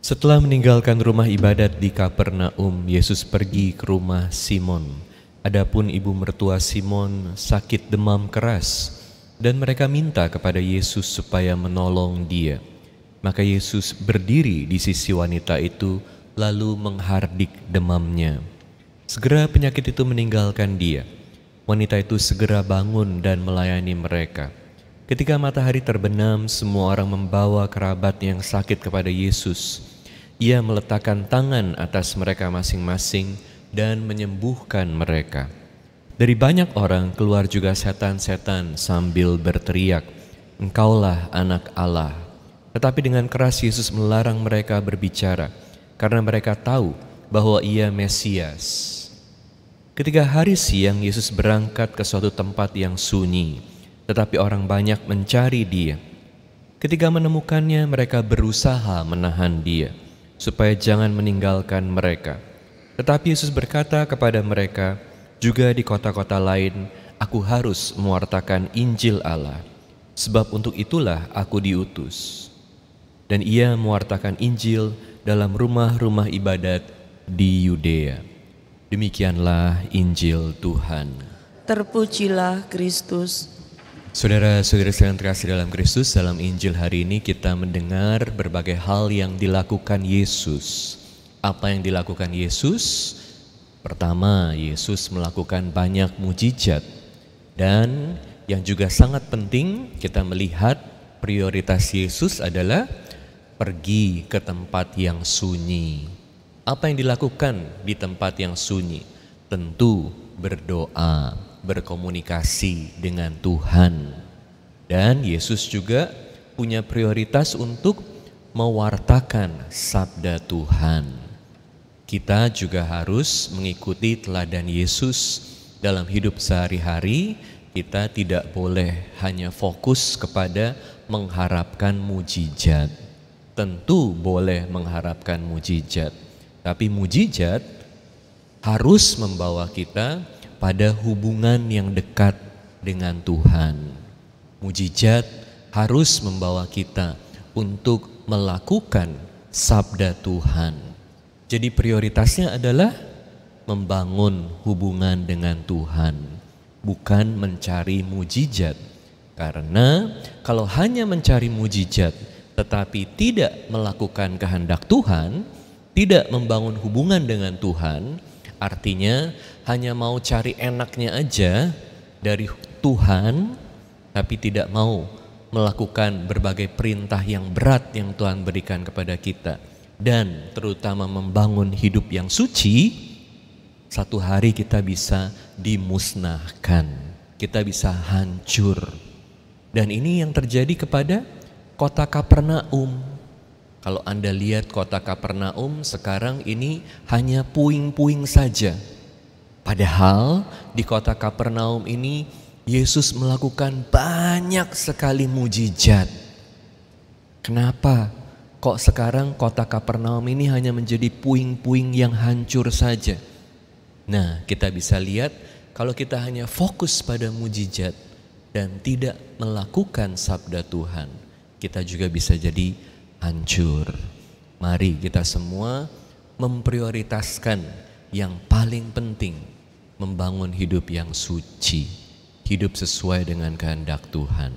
Setelah meninggalkan rumah ibadat di Kapernaum, Yesus pergi ke rumah Simon. Adapun ibu mertua Simon sakit demam keras, dan mereka minta kepada Yesus supaya menolong dia. Maka Yesus berdiri di sisi wanita itu, lalu menghardik demamnya. Segera penyakit itu meninggalkan dia. Wanita itu segera bangun dan melayani mereka. Ketika matahari terbenam, semua orang membawa kerabat yang sakit kepada Yesus. Ia meletakkan tangan atas mereka masing-masing dan menyembuhkan mereka. Dari banyak orang keluar juga setan-setan sambil berteriak, "Engkaulah Anak Allah." Tetapi dengan keras Yesus melarang mereka berbicara, karena mereka tahu bahwa Ia Mesias. Ketika hari siang, Yesus berangkat ke suatu tempat yang sunyi, tetapi orang banyak mencari Dia. Ketika menemukannya, mereka berusaha menahan Dia, supaya jangan meninggalkan mereka. Tetapi Yesus berkata kepada mereka, "Juga di kota-kota lain, aku harus mewartakan Injil Allah, sebab untuk itulah aku diutus." Dan Ia mewartakan Injil dalam rumah-rumah ibadat di Yudea. Demikianlah Injil Tuhan. Terpujilah Kristus. Saudara-saudara sekalian terkasih dalam Kristus, dalam Injil hari ini kita mendengar berbagai hal yang dilakukan Yesus. Apa yang dilakukan Yesus? Pertama, Yesus melakukan banyak mujizat. Dan yang juga sangat penting kita melihat prioritas Yesus adalah pergi ke tempat yang sunyi. Apa yang dilakukan di tempat yang sunyi? Tentu berdoa, berkomunikasi dengan Tuhan. Dan Yesus juga punya prioritas untuk mewartakan sabda Tuhan. Kita juga harus mengikuti teladan Yesus dalam hidup sehari-hari. Kita tidak boleh hanya fokus kepada mengharapkan mujizat. Tentu boleh mengharapkan mujizat, tapi mujizat harus membawa kita pada hubungan yang dekat dengan Tuhan. Mujizat harus membawa kita untuk melakukan sabda Tuhan. Jadi prioritasnya adalah membangun hubungan dengan Tuhan, bukan mencari mujizat. Karena kalau hanya mencari mujizat tetapi tidak melakukan kehendak Tuhan, tidak membangun hubungan dengan Tuhan, artinya hanya mau cari enaknya aja dari Tuhan, tapi tidak mau melakukan berbagai perintah yang berat yang Tuhan berikan kepada kita. Dan terutama membangun hidup yang suci, satu hari kita bisa dimusnahkan, kita bisa hancur. Dan ini yang terjadi kepada kota Kapernaum. Kalau Anda lihat kota Kapernaum sekarang ini hanya puing-puing saja. Padahal di kota Kapernaum ini Yesus melakukan banyak sekali mujizat. Kenapa kok sekarang kota Kapernaum ini hanya menjadi puing-puing yang hancur saja? Nah, kita bisa lihat kalau kita hanya fokus pada mujizat dan tidak melakukan sabda Tuhan, kita juga bisa jadi hancur. Mari kita semua memprioritaskan yang paling penting, membangun hidup yang suci, hidup sesuai dengan kehendak Tuhan.